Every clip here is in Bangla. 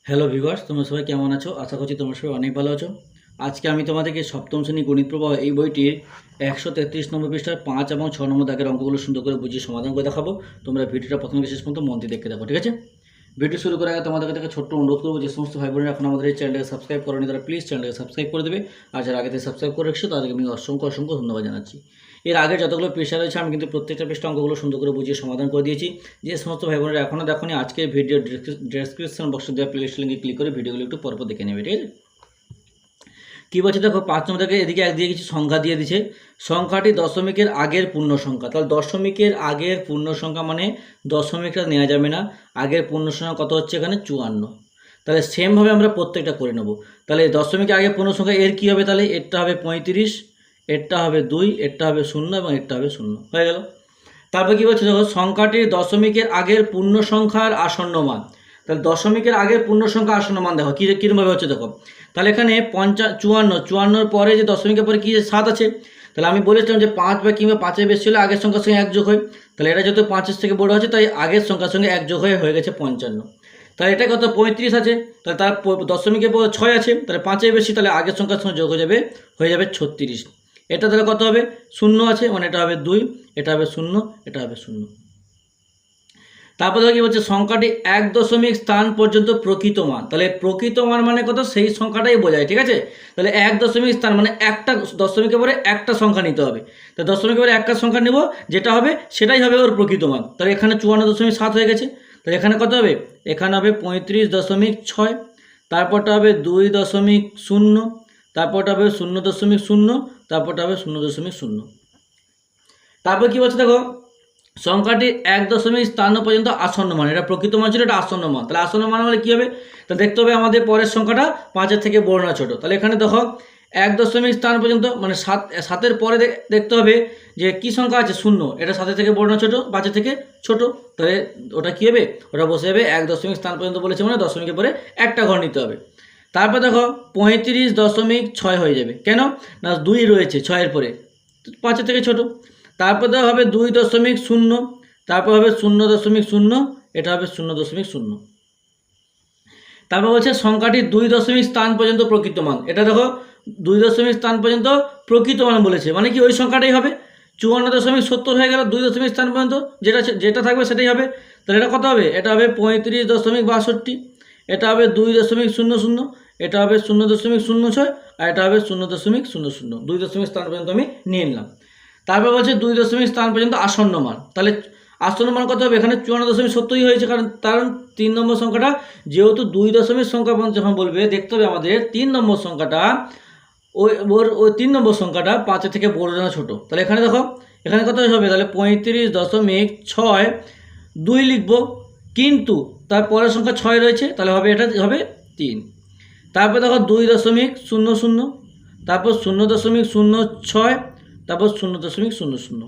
হ্যালো ভিউয়ার্স, তোমরা সবাই কেমন আছো? আশা করছি তোমরা সবাই অনেক ভালো আছো। আজকে আমি তোমাদেরকে সপ্তম শ্রেণী গণিত প্রবাহ এই বইটির 133 নম্বর পৃষ্ঠার 5 এবং 6 নম্বর দাগের অঙ্কগুলো সুন্দর করে বুঝিয়ে সমাধান করে দেখাবো। তোমরা ভিডিওটা প্রথম থেকে শেষ পর্যন্ত মন দিয়ে দেখতে থাকো, ঠিক আছে? ভিডিও শুরু করার আগে তোমাদের কাছে ছোট্ট অনুরোধ করবো, যে সমস্ত ভাই বোনেরা এখন আমাদের এই চ্যানেলটাকে সাবস্ক্রাইব করেনি তারা প্লিজ চ্যানেলটাকে সাবস্ক্রাইব করে দেবে। আর যারা আগে থেকে সাবস্ক্রাইব করে রেখেছো তাদেরকে আমি অসংখ্য অসংখ্য ধন্যবাদ জানাচ্ছি। এর আগে যতগুলো পৃষ্ঠা রয়েছে আমি কিন্তু প্রত্যেকটা পৃষ্ঠা অঙ্কগুলো সুন্দর করে বুঝিয়ে সমাধান করে দিয়েছি। যে সমস্ত ভাই বোনেরা এখনও দেখোনি, আজকে ভিডিও ডেসক্রিপশন বক্সে দেওয়া প্লেলিস্ট লিঙ্কে ক্লিক করে ভিডিওগুলো একটু পরপর দেখে নেবে, ঠিক আছে? কী বলছে দেখো, 5 নম্বর থেকে এদিকে এক দিয়ে কিছু সংখ্যা দিয়ে দিচ্ছে। সংখ্যাটি দশমিকের আগের পূর্ণ সংখ্যা। তাহলে দশমিকের আগের পূর্ণ সংখ্যা মানে দশমিকটা নেওয়া যাবে না। আগের পূর্ণ সংখ্যা কত হচ্ছে এখানে? 54। তাহলে সেমভাবে আমরা প্রত্যেকটা করে নেব। তাহলে দশমিকের আগে পূর্ণ সংখ্যা এর কী হবে? তাহলে এরটা হবে 35, এরটা হবে 2, এরটা হবে 0 এবং এরটা হবে 0। হয়ে গেল। তারপর কী বলছে দেখো, সংখ্যাটির দশমিকের আগের পূর্ণ সংখ্যার আসন্ন মান। তাহলে দশমিকের আগের পূর্ণ সংখ্যা আসন্ন মান দেখো কীরকমভাবে হচ্ছে দেখো। তাহলে এখানে 54 পরে যে দশমিকের পরে কী 7 আছে। তাহলে আমি বলেছিলাম যে 5 বা কিংবা 5-এর বেশি হলে আগের সংখ্যার সঙ্গে 1 যোগ হয়। তাহলে এটা যেহেতু 5-এর থেকে বড় আছে তাই আগের সংখ্যার সঙ্গে 1 যোগ হয়ে গেছে 55। তাহলে এটা কত? 35 আছে। তাহলে তার দশমিকের পর 6 আছে, তাহলে 5-এর বেশি, তাহলে আগের সংখ্যার সঙ্গে যোগ হয়ে যাবে 36। এটা তাহলে কত হবে? 0 আছে, মানে এটা হবে 2, এটা হবে 0, এটা হবে 0। তারপরে কি বলছে, সংখ্যাটি 1 দশমিক স্থান পর্যন্ত প্রকৃত মান। তাহলে প্রকৃত মান মানে কত? সেই সংখ্যাটাই বোঝায়, ঠিক আছে? তাহলে 1 দশমিক স্থান মানে একটা দশমিকের পরে একটা সংখ্যা নিতে হবে। তো দশমিকের পরে একটা সংখ্যা নেব, যেটা হবে সেটাই হবে ওর প্রকৃত মান। তাহলে এখানে 54.7 হয়ে গেছে। তাহলে এখানে কত হবে? এখানে হবে 35.6, তারপরটা হবে 2.0, তারপরটা হবে 0.0, তারপরটা হবে 0.0। তারপর কি বলছে দেখো, সংখ্যাটি 1 দশমিক স্থান পর্যন্ত আসন্ন মান। এটা প্রকৃত মান ছিল, এটা আসন্ন মান। তাহলে আসন্ন মান হলে কী হবে? তাহলে দেখতে হবে আমাদের পরের সংখ্যাটা 5-এর থেকে বড় না ছোট। তাহলে এখানে দেখো 1 দশমিক স্থান পর্যন্ত মানে 7-এর পরে দেখতে হবে যে কী সংখ্যা আছে? 0। এটা 7-এর থেকে বড় না ছোট? 5-এর থেকে ছোট। তাহলে ওটা কী হবে? ওটা বসে যাবে 1 দশমিক স্থান পর্যন্ত বলেছে মানে দশমিকের পরে একটা ঘর নিতে হবে। তারপর দেখো 35.6 হয়ে যাবে। কেন না? 2 রয়েছে 6-এর পরে, 5-এর থেকে ছোট। তারপর দেওয়া হবে 2.0, তারপর হবে 0.0, এটা হবে 0.0। তারপর বলছে সংখ্যাটি 2 দশমিক স্থান পর্যন্ত প্রকৃত মান। এটা দেখো 2 দশমিক স্থান পর্যন্ত প্রকৃত মান বলেছে, মানে কি ওই সংখ্যাটাই হবে। 54.70 হয়ে গেল 2 দশমিক স্থান পর্যন্ত, যেটা থাকবে সেটাই হবে। তাহলে এটা কত হবে? এটা হবে 35.62, এটা হবে 2.00, এটা হবে 0.06, আর এটা হবে 0.00। 2 দশমিক স্থান পর্যন্ত আমি নিয়ে নিলাম। তারপর বলছে 2 দশমিক স্থান পর্যন্ত আসন্ন মান। তাহলে আসন্ন মান কত হবে? এখানে 54.70 হয়েছে, কারণ 3 নম্বর সংখ্যাটা যেহেতু 2 দশমিক সংখ্যা পর্যন্ত যখন বলবে দেখতে হবে আমাদের 3 নম্বর সংখ্যাটা ওই 3 নম্বর সংখ্যাটা 5-এর থেকে বড় না ছোট। তাহলে এখানে দেখো এখানে কত হবে? তাহলে 35.62 লিখবো, কিন্তু তার পরের সংখ্যা 6 রয়েছে, তাহলে হবে এটা হবে 3। তারপর দেখো 2.00, তারপর 0.06, তারপর 0.00।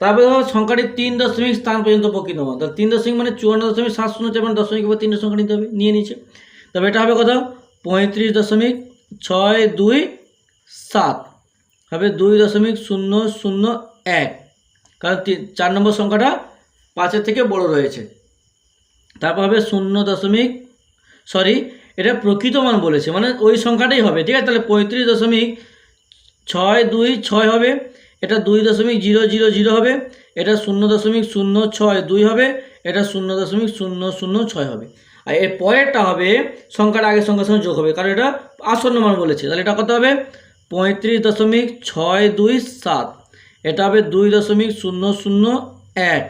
তারপর দেখো সংখ্যাটি 3 দশমিক স্থান পর্যন্ত প্রকৃত মান। তাহলে 3 দশমিক মানে 54.707, মানে দশমিকের পর 3 সংখ্যা নিতে হবে, নিয়ে নিচ্ছে। তবে এটা হবে কত? 35.627 হবে 2.001, কারণ 4 নম্বর সংখ্যাটা 5-এর থেকে বড় রয়েছে। তারপর হবে এটা প্রকৃত মান বলেছে, মানে ওই সংখ্যাটাই হবে, ঠিক আছে? তাহলে 35.626 হবে, এটা 2.000 হবে, এটা 0.062 হবে, এটা 0.006 হবে। আর এর পরেরটা হবে সংখ্যাটা আগের সংখ্যার সঙ্গে যোগ হবে, কারণ এটা আসন্ন মান বলেছে। তাহলে এটা কত হবে? 35.627, এটা হবে 2.001,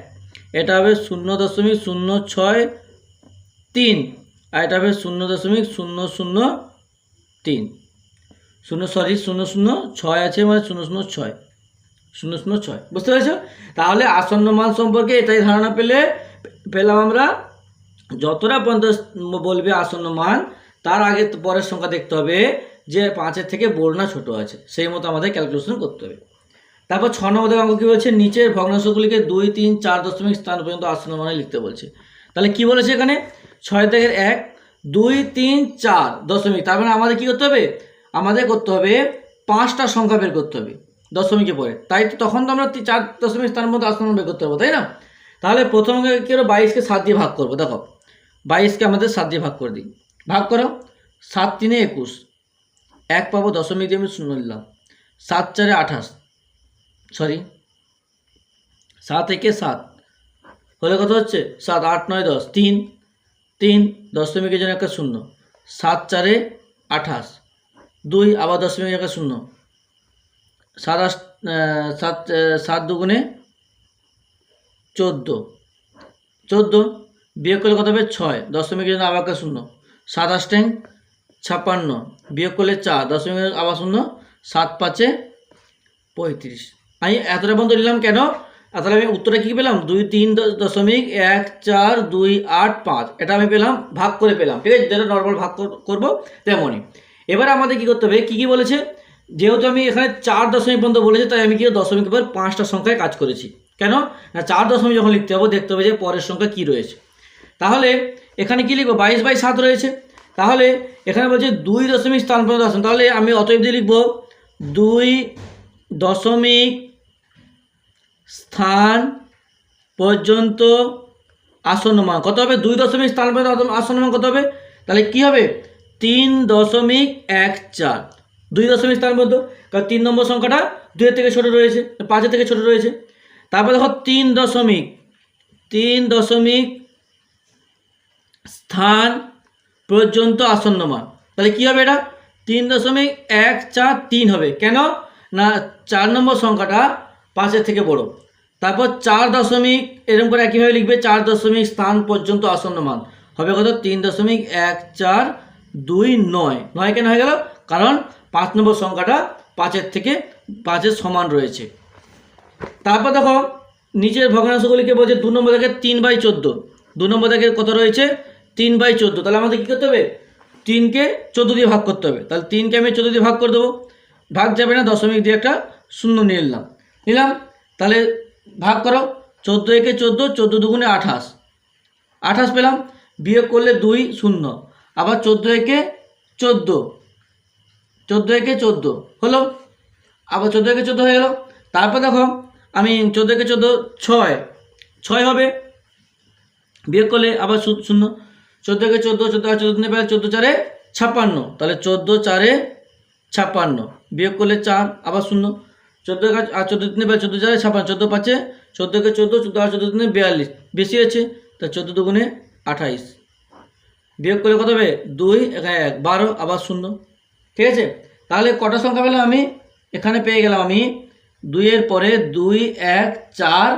এটা হবে 0.063, আর এটা হবে 0.003। 006 আছে, মানে 006, বুঝতে পেরেছো? তাহলে আসন্ন মান সম্পর্কে এটাই ধারণা পেলাম আমরা। যতটা পর্যন্ত বলবে আসন্ন মান, তার আগে পরের সংখ্যা দেখতে হবে যে 5-এর থেকে বড় না ছোট আছে, সেই মতো আমাদের ক্যালকুলেশন করতে হবে। তারপর 6 নম্বর অঙ্ক কী বলছে? নিচের ভগ্নাংশগুলিকে 2, 3, 4 দশমিক স্থান পর্যন্ত আসন্ন মানে লিখতে বলছে। তাহলে কি বলেছে এখানে? 6 থেকে 1, 2, 3, 4 দশমিক, তার মানে আমাদের কী করতে হবে? আমাদের করতে হবে 5টা সংখ্যা বের করতে হবে দশমিকের পরে। তাই তো তখন তো আমরা 4 দশমিক স্থান মধ্যে আসন্ন বের করতে পারবো, তাই না? তাহলে প্রথমে কী হলো? 22কে 7 দিয়ে ভাগ করবো। দেখো 22কে আমাদের 7 দিয়ে ভাগ করে দিই। ভাগ করো, 7 3 21, 1 পাবো, দশমিক দিয়ে আমি 0 নিলাম, 7 4 28, সরি 7 1 7 হলে কত হচ্ছে 7 8 9 10, 3 3 দশমিকের জন্য একটা 0, 7 4 28, 2 আবার দশমিকের একটা 0, 7 8 7 7 দুগুণে 14, 14 বিয়োগ করলে কত হবে 6, দশমিকের জন্য আবার একটা 0, 7 8 56 বিয়োগ করলে 4, দশমিকের আবার 0, 7 5 35। আমি এতটা বন্ধ নিলাম কেন? তাহলে আমি উত্তরটা কী পেলাম 2 3 দশমিক 1 4 2 8 5, এটা আমি পেলাম, ভাগ করে পেলাম, ঠিক আছে, যেটা নর্মাল ভাগ করবো তেমনই। এবার আমাদের কী করতে হবে, কী বলেছে, যেহেতু আমি এখানে 4 দশমিক পর্যন্ত বলেছে, তাই আমি কি দশমিক পর 5টা সংখ্যায় কাজ করেছি। কেন না 4 দশমিক যখন লিখতে হবে দেখতে হবে যে পরের সংখ্যা কী রয়েছে। তাহলে এখানে কি লিখবো 22/7 রয়েছে, তাহলে এখানে বলছে 2 দশমিক স্থান পর্যন্ত আসুন, তাহলে আমি অতএব দিয়ে লিখবো 2 দশমিক স্থান পর্যন্ত আসন্ন মান কত হবে, 2 দশমিক স্থান পর্যন্ত আসন্ন মান কত হবে, তাহলে কি হবে 3.14, 2 দশমিক স্থান পর্যন্ত, কারণ 3 নম্বর সংখ্যাটা 2 এর থেকে ছোটো রয়েছে, 5 এর থেকে ছোটো রয়েছে। তারপর দেখো 3 দশমিক স্থান পর্যন্ত আসন্ন মান, তাহলে কী হবে এটা 3.143 হবে, কেন না 4 নম্বর সংখ্যাটা 5 এর থেকে বড়। তারপর 4 দশমিক এরকম করে একইভাবে লিখবে, 4 দশমিক স্থান পর্যন্ত আসন্ন মান হবে কত 3.1429, 9 কেন হয়ে গেল, কারণ 5 নম্বর সংখ্যাটা 5 এর থেকে 5 এর সমান রয়েছে। তারপর দেখো নিচের ভগ্নাংশগুলিকে বলছে 2 নম্বর দাগের 3/14, 2 নম্বর দাগের কত রয়েছে 3/14, তাহলে আমাদের কী করতে হবে 3কে 14 দিয়ে ভাগ করতে হবে, তাহলে 3কে আমি 14 দিয়ে ভাগ করে দেবো, ভাগ যাবে না, দশমিক দিয়ে একটা 0 নিয়ে নিলাম, তাহলে ভাগ করো, 14 একে 14, 14 দুগুণে 28, 28 পেলাম, বিয়োগ করলে 2 0, আবার 14 একে 14, 14 একে 14 হলো, আবার 14 একে 14 হয়ে গেল। তারপর দেখো আমি 14 একে 14 6 হবে, বিয়োগ করলে আবার 0, 14 একে 14, 14 আর 14 পেলে 14 4 56, তাহলে 14 4 56 বিয়োগ করলে 4, আবার 0, 14 আর 14 পেলে 14 4 56, 14 5 14 একে 14, 14 আর 14 42, বেশি আছে, তা 14 দুগুণে 28 বিয়োগ করলে কত হবে 2 এখানে 1 12, আবার 0, ঠিক আছে। তাহলে কটা সংখ্যা পেলাম আমি, এখানে পেয়ে গেলাম আমি 2 এর পরে 2 1 4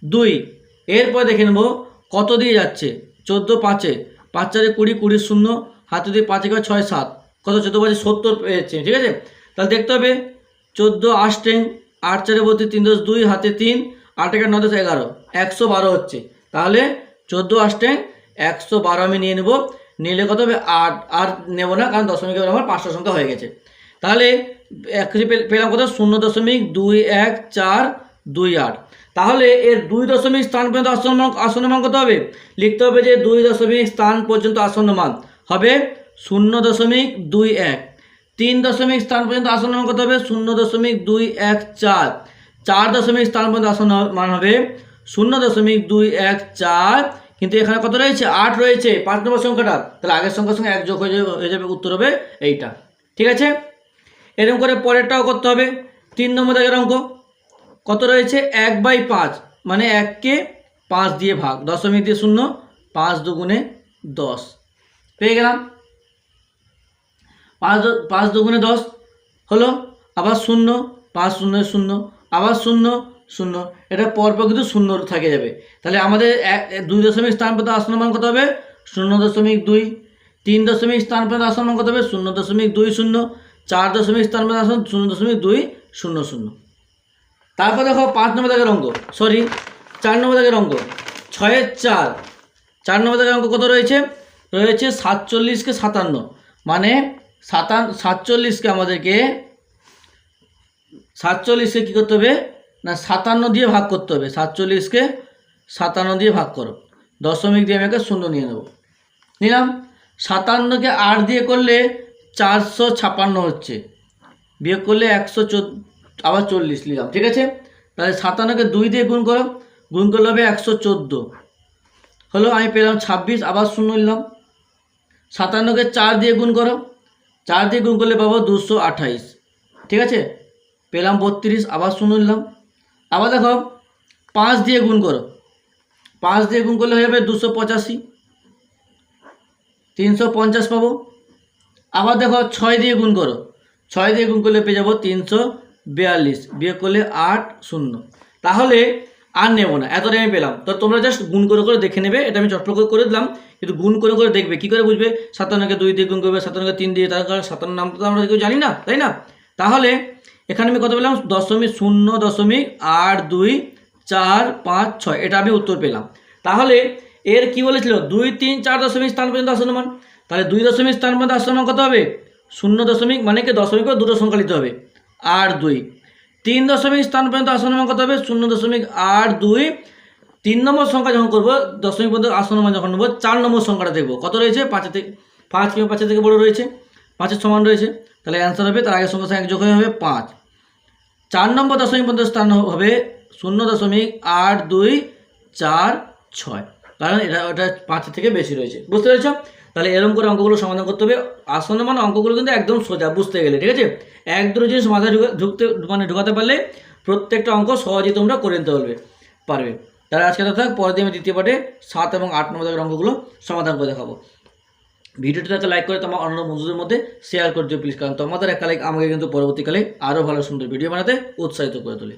2, এরপরে দেখে নেব কত দিয়ে যাচ্ছে 14 5 5 4 20, 20 0, হাতে দিয়ে 5 6 7, কত 14 5 70 পেয়েছে, ঠিক আছে। তাহলে দেখতে হবে 14 8 8 4 32, 3 10 2, হাতে 3, 8 1 9 10 11, 112 হচ্ছে, তাহলে 14 8 112 আমি নিয়ে নেব, নিলে কত হবে 8, আর নেব না কারণ দশমিকের আমার 5টা সংখ্যা হয়ে গেছে। তাহলে পেলাম কত 0.21428, তাহলে এর 2 দশমিক স্থান পর্যন্ত আসন্ন মান কত হবে, লিখতে হবে যে 2 দশমিক স্থান পর্যন্ত আসন্ন মান হবে 0.21, 3 দশমিক স্থান পর্যন্ত আসন্ন মান কত হবে 0.214, 4 দশমিক স্থান পর্যন্ত আসন্ন মান হবে 0.214, কিন্তু এখানে কত রয়েছে 8 রয়েছে 5 নম্বর সংখ্যাটা, তাহলে আগের সংখ্যার সঙ্গে 1 যোগ হয়ে যাবে, উত্তর হবে এইটা, ঠিক আছে। এরকম করে পরেরটাও করতে হবে, 3 নম্বর দাগের অঙ্ক কত রয়েছে 1/5, মানে 1কে 5 দিয়ে ভাগ, দশমিক দিয়ে 0, 5 দুগুণে 10 পেয়ে গেলাম, 5 দুগুণে 10 হলো, আবার 0, 5 0 0, আবার 0 0, এটা পরপর কিন্তু 0 থেকে যাবে, তাহলে আমাদের 2 দশমিক স্থান পর্যন্ত আসন্ন মান কত হবে 0.2, 3 দশমিক স্থান পর্যন্ত আসন্ন মান কত হবে 0.20, 4 দশমিক স্থান পর্যন্ত আসন্ন 0.200। তারপর দেখো 5 নম্বর দাগের অঙ্ক, 4 নম্বর দাগের অঙ্ক 6 এর 4 নম্বর দাগের অঙ্ক কত রয়েছে 47কে 57, মানে 47কে আমাদেরকে 47কে কী করতে হবে না 57 দিয়ে ভাগ করতে হবে, 47কে 57 দিয়ে ভাগ করো, দশমিক দিয়ে আমি একটা 0 নিয়ে নেব, নিলাম, 57কে 8 দিয়ে করলে 456 হচ্ছে, বিয়োগ করলে 114, আবার 40 নিলাম, ঠিক আছে। তাহলে 57কে 2 দিয়ে গুণ করলে হবে 114 হলো, আমি পেলাম 26, আবার 0 নিলাম, 57কে 4 দিয়ে গুণ করো, 4 দিয়ে গুণ করলে পাবো 228, ঠিক আছে, পেলাম 32, আবার শূন্য নিলাম। আবার দেখো 5 দিয়ে গুণ করো, 5 দিয়ে গুণ করলে হয়ে যাবে 285, 350 পাবো। আবার দেখো 6 দিয়ে গুণ করো, 6 দিয়ে গুণ করলে পেয়ে যাবো 342, বিয়োগ করলে 8 0। তাহলে আর নেব না, এতটাই আমি পেলাম। তো তোমরা জাস্ট গুণ করে করে দেখে নেবে, এটা আমি চটপট করে দিলাম, কিন্তু গুণ করে করে দেখবে। কী করে বুঝবে? 57কে 2 দিয়ে গুণ করবে, 57কে 3 দিয়ে, তার কারণ 57 নাম তো আমরা কেউ জানি না, তাই না? তাহলে এখানে আমি কত পেলাম? 0.08245 এটা আমি উত্তর পেলাম। তাহলে এর কি বলেছিল? 2, 3, 4 দশমিক স্থান পর্যন্ত আসন্ন। তাহলে 2 দশমিক স্থান পর্যন্ত আসন্ন কত হবে? 0 দশমিক, মানে কি দশমিক পর দুটো সংখ্যা নিতে হবে, 8 2। 3 দশমিক স্থান পর্যন্ত আসন্ন কত হবে? 0.82। 3 নম্বর সংখ্যা যখন করবো, দশমিক পর্যন্ত আসন্ন যখন নেবো, 4 নম্বর সংখ্যাটা দেখবো কত রয়েছে, 5 থেকে 5 কিংবা 5 থেকে বড় রয়েছে, 5-এর সমান রয়েছে। তাহলে অ্যান্সার হবে, তার আগের সংখ্যার সঙ্গে 1 যোগ হয়ে হবে 5। 4 নম্বর দশমিক পর্যন্ত স্থান হবে 0.8246, কারণ এটা ওটা 5 থেকে বেশি রয়েছে। বুঝতে পেরেছ? তাহলে এরকম করে অঙ্কগুলো সমাধান করতে হবে। আসন্ন মানে অঙ্কগুলো কিন্তু একদম সোজা বুঝতে গেলে, ঠিক আছে। এক দুটো জিনিস মাথায় ঢুকাতে পারলে প্রত্যেকটা অঙ্ক সহজেই তোমরা করে নিতে পারবে। তাহলে আজকে তো থাক, পরের দিন আমি দ্বিতীয় পার্টে 7 এবং 8 নম্বর দাগের অঙ্কগুলো সমাধান করে দেখাবো। ভিডিওটাকে লাইক করে তোমার অন্য বন্ধুদের মধ্যে শেয়ার করে দিও প্লিজ, কারণ তোমাদের একটা লাইক আমাকে কিন্তু পরবর্তীকালে আরও ভালো সুন্দর ভিডিও বানাতে উৎসাহিত করে তোলে।